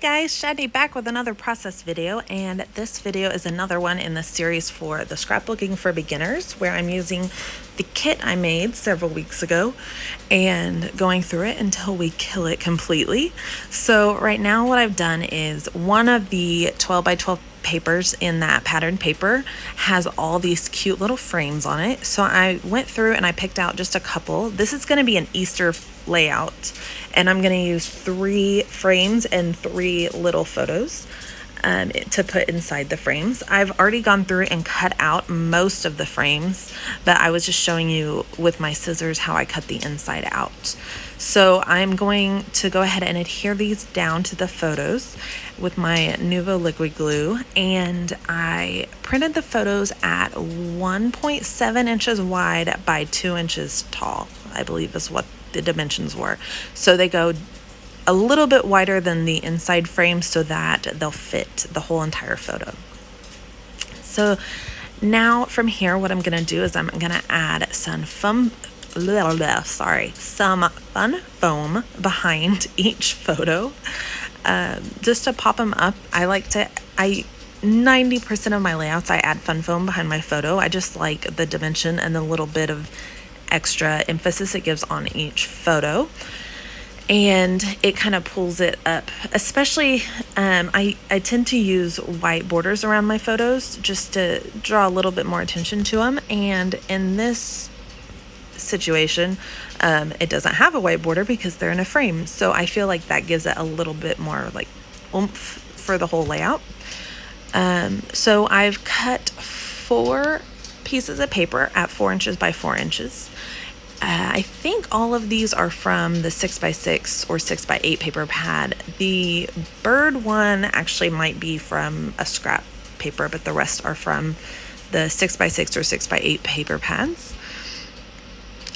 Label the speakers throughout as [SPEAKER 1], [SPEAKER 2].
[SPEAKER 1] Guys, Shadi back with another process video, and this video is another one in the series for the scrapbooking for beginners, where I'm using the kit I made several weeks ago and going through it until we kill it completely. So right now what I've done is one of the 12 by 12 papers in that patterned paper has all these cute little frames on it. So I went through and I picked out just a couple. This is going to be an Easter layout, and I'm going to use 3 frames and 3 little photos to put inside the frames. I've already gone through and cut out most of the frames, but I was just showing you with my scissors how I cut the inside out. So I'm going to go ahead and adhere these down to the photos with my Nuvo liquid glue, and I printed the photos at 1.7 inches wide by 2 inches tall, I believe is what the dimensions were. So they go a little bit wider than the inside frame so that they'll fit the whole entire photo. So now from here, what I'm gonna do is I'm gonna add some fun foam behind each photo, just to pop them up. 90% of my layouts I add fun foam behind my photo. I just like the dimension and the little bit of extra emphasis it gives on each photo, and it kind of pulls it up. Especially I tend to use white borders around my photos just to draw a little bit more attention to them, and in this situation it doesn't have a white border because they're in a frame, so I feel like that gives it a little bit more like oomph for the whole layout. So I've cut 4 pieces of paper at 4 inches by 4 inches. I think all of these are from the 6x6 or 6x8 paper pad. The bird one actually might be from a scrap paper, but the rest are from the 6x6 or 6x8 paper pads.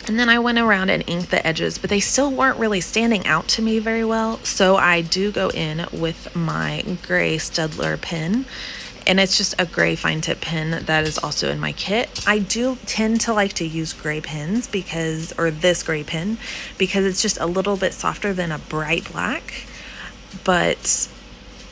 [SPEAKER 1] And then I went around and inked the edges, but they still weren't really standing out to me very well. So I do go in with my gray Studler pen, and it's just a gray fine tip pen that is also in my kit. I do tend to like to use gray pens or this gray pen, because it's just a little bit softer than a bright black. But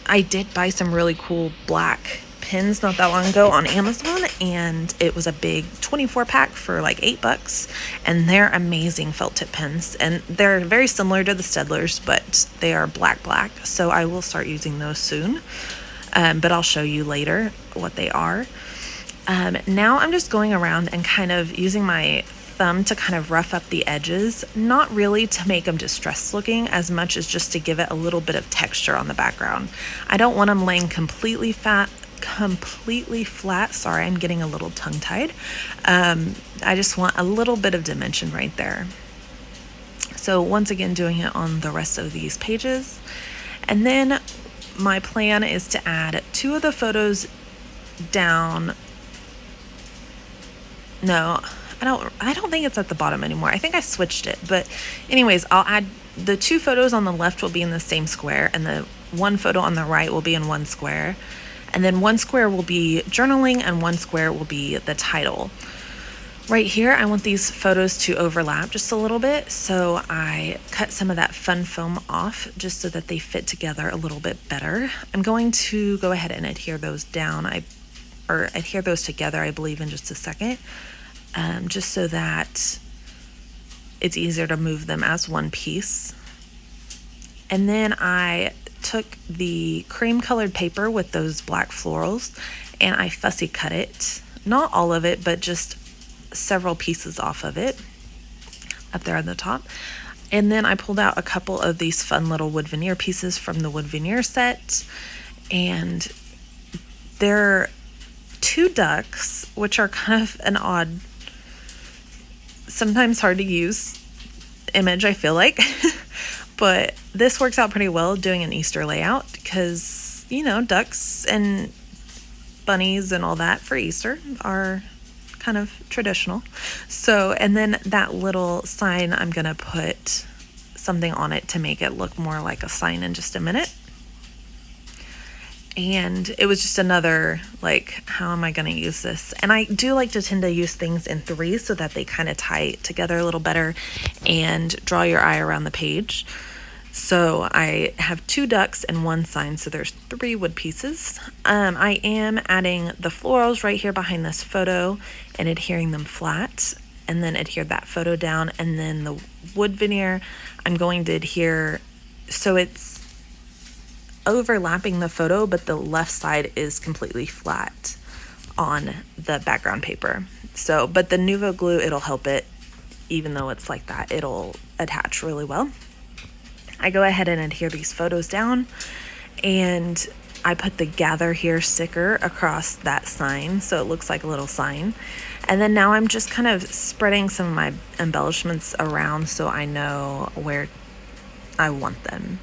[SPEAKER 1] I did buy some really cool black pens not that long ago on Amazon, and it was a big 24 pack for like $8, and they're amazing felt tip pens, and they're very similar to the Studlers, but they are black, so I will start using those soon. But I'll show you later what they are. Now I'm just going around and kind of using my thumb to kind of rough up the edges, not really to make them distressed looking as much as just to give it a little bit of texture on the background. I don't want them laying completely flat. Sorry, I'm getting a little tongue-tied. I just want a little bit of dimension right there. So once again, doing it on the rest of these pages. And then my plan is to add 2 of the photos down. No, I don't think it's at the bottom anymore. I think I switched it, but anyways, I'll add the 2 photos on the left will be in the same square, and the 1 photo on the right will be in 1 square. And then 1 square will be journaling and 1 square will be the title. Right here, I want these photos to overlap just a little bit, so I cut some of that fun foam off just so that they fit together a little bit better. I'm going to go ahead and adhere those down, or adhere those together, I believe, in just a second, just so that it's easier to move them as one piece. And then I took the cream colored paper with those black florals and I fussy cut it, not all of it, but just several pieces off of it up there on the top. And then I pulled out a couple of these fun little wood veneer pieces from the wood veneer set, and they're 2 ducks, which are kind of an odd, sometimes hard to use image, I feel like. But this works out pretty well doing an Easter layout because, you know, ducks and bunnies and all that for Easter are kind of traditional. So, and then that little sign, I'm gonna put something on it to make it look more like a sign in just a minute. And it was just another, like, how am I gonna use this? And I do like to tend to use things in 3 so that they kind of tie together a little better and draw your eye around the page. So I have 2 ducks and 1 sign, so there's 3 wood pieces. I am adding the florals right here behind this photo and adhering them flat, and then adhere that photo down, and then the wood veneer I'm going to adhere so it's overlapping the photo, but the left side is completely flat on the background paper. So, but the Nuvo glue, it'll help it, even though it's like that, it'll attach really well. I go ahead and adhere these photos down, and I put the gather here sticker across that sign so it looks like a little sign. And then now I'm just kind of spreading some of my embellishments around so I know where I want them.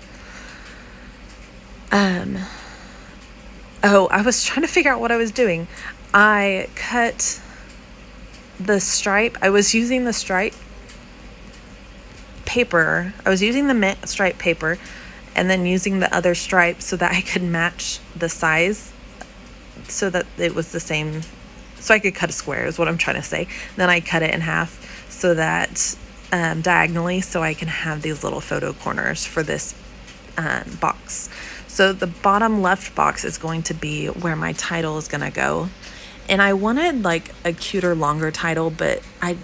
[SPEAKER 1] Oh, I was trying to figure out what I was doing. I cut the stripe. I was using the stripe paper. I was using the mint stripe paper and then using the other stripe so that I could match the size so that it was the same, so I could cut a square is what I'm trying to say. Then I cut it in half so that diagonally, so I can have these little photo corners for this box. So the bottom left box is going to be where my title is going to go. And I wanted like a cuter, longer title, but I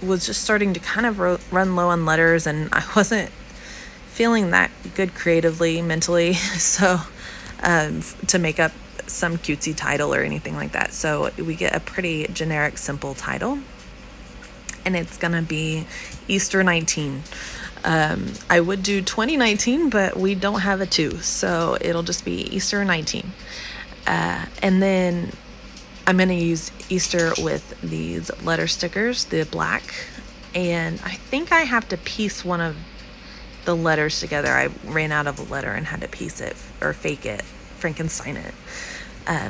[SPEAKER 1] was just starting to kind of run low on letters, and I wasn't feeling that good creatively, mentally, so to make up some cutesy title or anything like that. So we get a pretty generic, simple title, and it's gonna be Easter 19. I would do 2019, but we don't have a 2, so it'll just be Easter 19. And then I'm going to use Easter with these letter stickers, the black, and I think I have to piece one of the letters together. I ran out of a letter and had to piece it or fake it, Frankenstein it,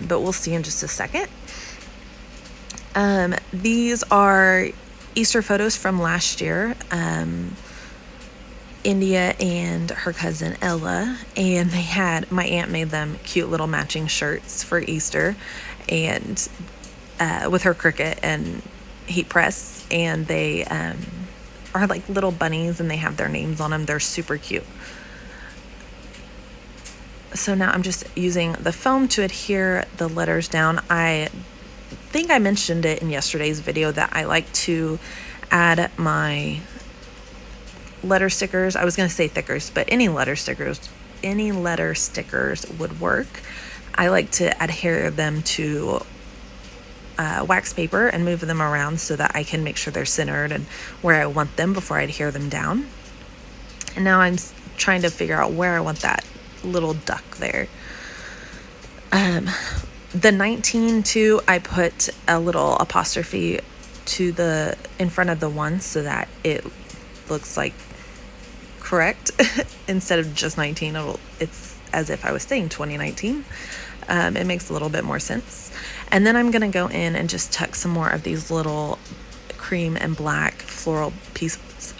[SPEAKER 1] but we'll see in just a second. These are Easter photos from last year. India and her cousin Ella, and my aunt made them cute little matching shirts for Easter, and with her Cricut and heat press, and they are like little bunnies and they have their names on them. They're super cute. So now I'm just using the foam to adhere the letters down. I think I mentioned it in yesterday's video that I like to add my letter stickers. I was going to say thickers, but any letter stickers would work. I like to adhere them to wax paper and move them around so that I can make sure they're centered and where I want them before I adhere them down. And now I'm trying to figure out where I want that little duck there. The 19 too, I put a little apostrophe in front of the 1 so that it looks like correct instead of just 19. It's as if I was saying 2019. It makes a little bit more sense. And then I'm going to go in and just tuck some more of these little cream and black floral pieces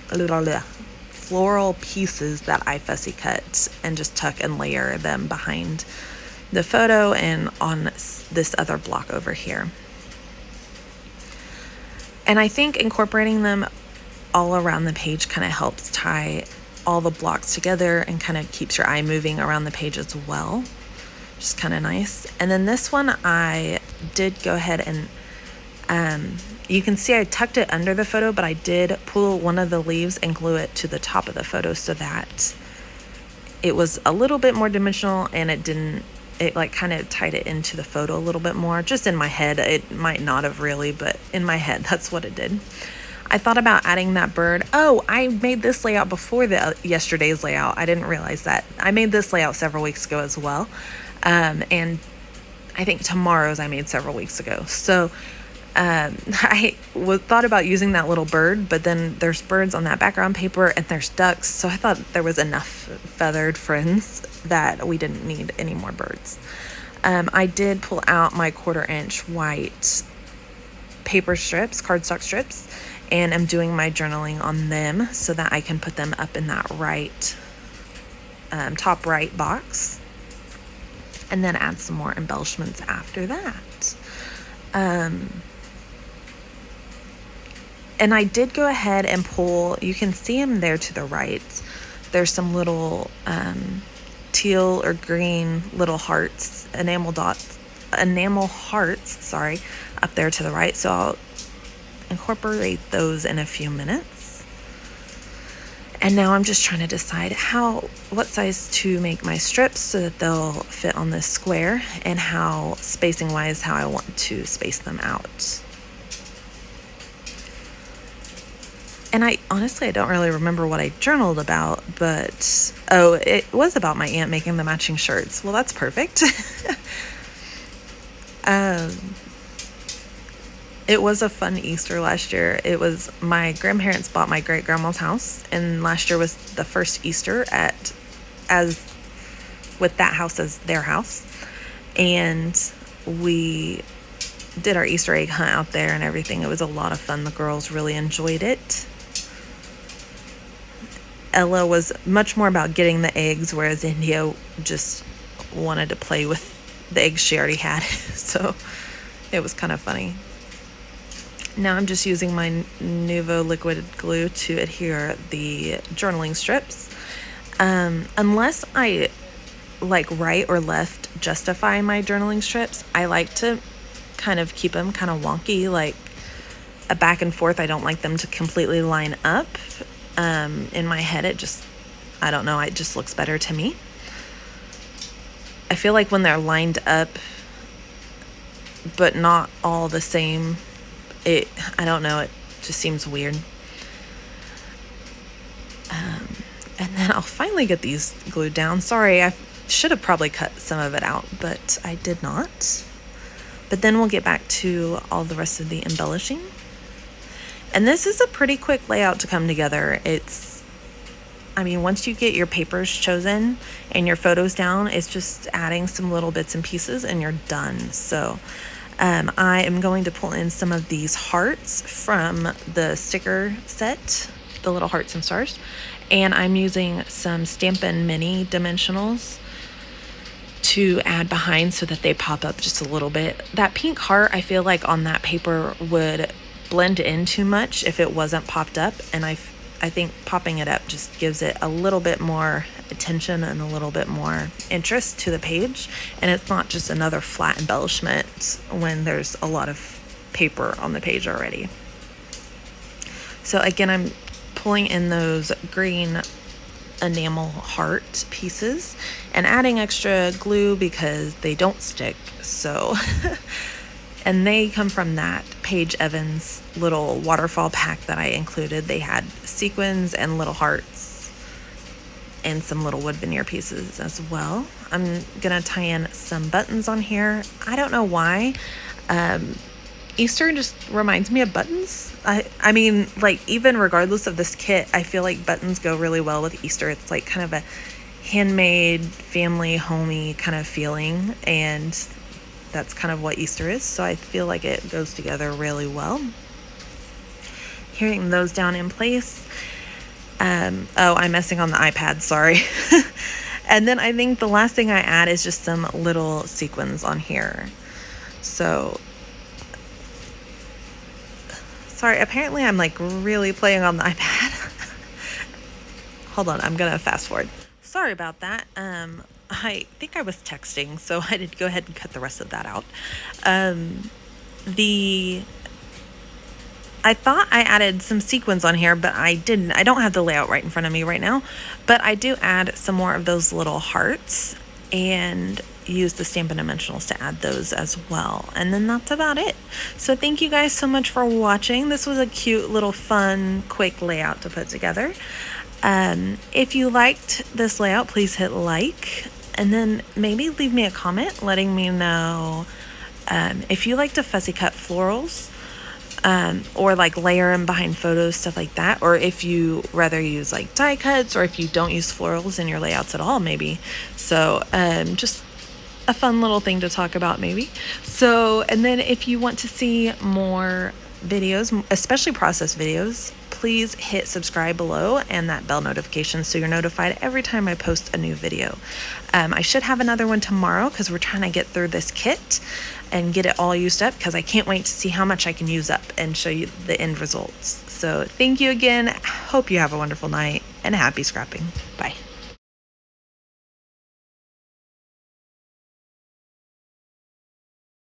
[SPEAKER 1] that I fussy cut, and just tuck and layer them behind the photo and on this other block over here. And I think incorporating them all around the page kind of helps tie all the blocks together and kind of keeps your eye moving around the page as well, which is kind of nice. And then this one, I did go ahead and you can see I tucked it under the photo, but I did pull one of the leaves and glue it to the top of the photo so that it was a little bit more dimensional, and it like kind of tied it into the photo a little bit more. Just in my head, it might not have really, but in my head, that's what it did. I thought about adding that bird. Oh, I made this layout before yesterday's layout. I didn't realize that. I made this layout several weeks ago as well. And I think tomorrow's I made several weeks ago. So I thought about using that little bird, but then there's birds on that background paper and there's ducks. So I thought there was enough feathered friends that we didn't need any more birds. I did pull out my 1/4-inch white paper strips, cardstock strips, and I'm doing my journaling on them so that I can put them up in that top right box, and then add some more embellishments after that. And I did go ahead and pull, you can see them there to the right, there's some little teal or green little hearts, enamel hearts, sorry, up there to the right. So I'll incorporate those in a few minutes. And now I'm just trying to decide what size to make my strips so that they'll fit on this square, and how spacing wise, how I want to space them out. And I don't really remember what I journaled about, but it was about my aunt making the matching shirts. Well, that's perfect. It was a fun Easter last year. It was my grandparents bought my great grandma's house, and last year was the first Easter with that house as their house. And we did our Easter egg hunt out there and everything. It was a lot of fun. The girls really enjoyed it. Ella was much more about getting the eggs, whereas India just wanted to play with the eggs she already had. So it was kind of funny. Now I'm just using my Nuvo liquid glue to adhere the journaling strips. Unless I like right or left justify my journaling strips, I like to kind of keep them kind of wonky, like a back and forth. I don't like them to completely line up. In my head, it just looks better to me. I feel like when they're lined up but not all the same, it just seems weird. And then I'll finally get these glued down. Sorry, I should have probably cut some of it out, but I did not. But then we'll get back to all the rest of the embellishing. And this is a pretty quick layout to come together. Once you get your papers chosen and your photos down, it's just adding some little bits and pieces and you're done. So I am going to pull in some of these hearts from the sticker set, the little hearts and stars. And I'm using some Stampin' Mini dimensionals to add behind so that they pop up just a little bit. That pink heart, I feel like on that paper would blend in too much if it wasn't popped up, and I think popping it up just gives it a little bit more attention and a little bit more interest to the page, and it's not just another flat embellishment when there's a lot of paper on the page already. So again, I'm pulling in those green enamel heart pieces and adding extra glue because they don't stick. So and they come from that Paige Evans little waterfall pack that I included. They had sequins and little hearts and some little wood veneer pieces as well. I'm gonna tie in some buttons on here. I don't know why. Easter just reminds me of buttons. I mean, like, even regardless of this kit, I feel like buttons go really well with Easter. It's like kind of a handmade, family, homey kind of feeling, and that's kind of what Easter is. So I feel like it goes together really well. Hearing those down in place. I'm messing on the iPad, sorry. And then I think the last thing I add is just some little sequins on here. So sorry, apparently I'm like really playing on the iPad. Hold on, I'm gonna fast forward. Sorry about that. I think I was texting, so I did go ahead and cut the rest of that out. I thought I added some sequins on here, but I didn't. I don't have the layout right in front of me right now, but I do add some more of those little hearts and use the Stampin' Dimensionals to add those as well. And then that's about it. So thank you guys so much for watching. This was a cute little fun, quick layout to put together. If you liked this layout, please hit like, and then maybe leave me a comment letting me know if you like to fussy cut florals, or like layer them behind photos, stuff like that, or if you rather use like die cuts, or if you don't use florals in your layouts at all, maybe. So just a fun little thing to talk about, maybe. So, and then if you want to see more videos, especially process videos, please hit subscribe below and that bell notification so you're notified every time I post a new video. I should have another one tomorrow because we're trying to get through this kit and get it all used up, because I can't wait to see how much I can use up and show you the end results. So thank you again. Hope you have a wonderful night. and happy scrapping. Bye.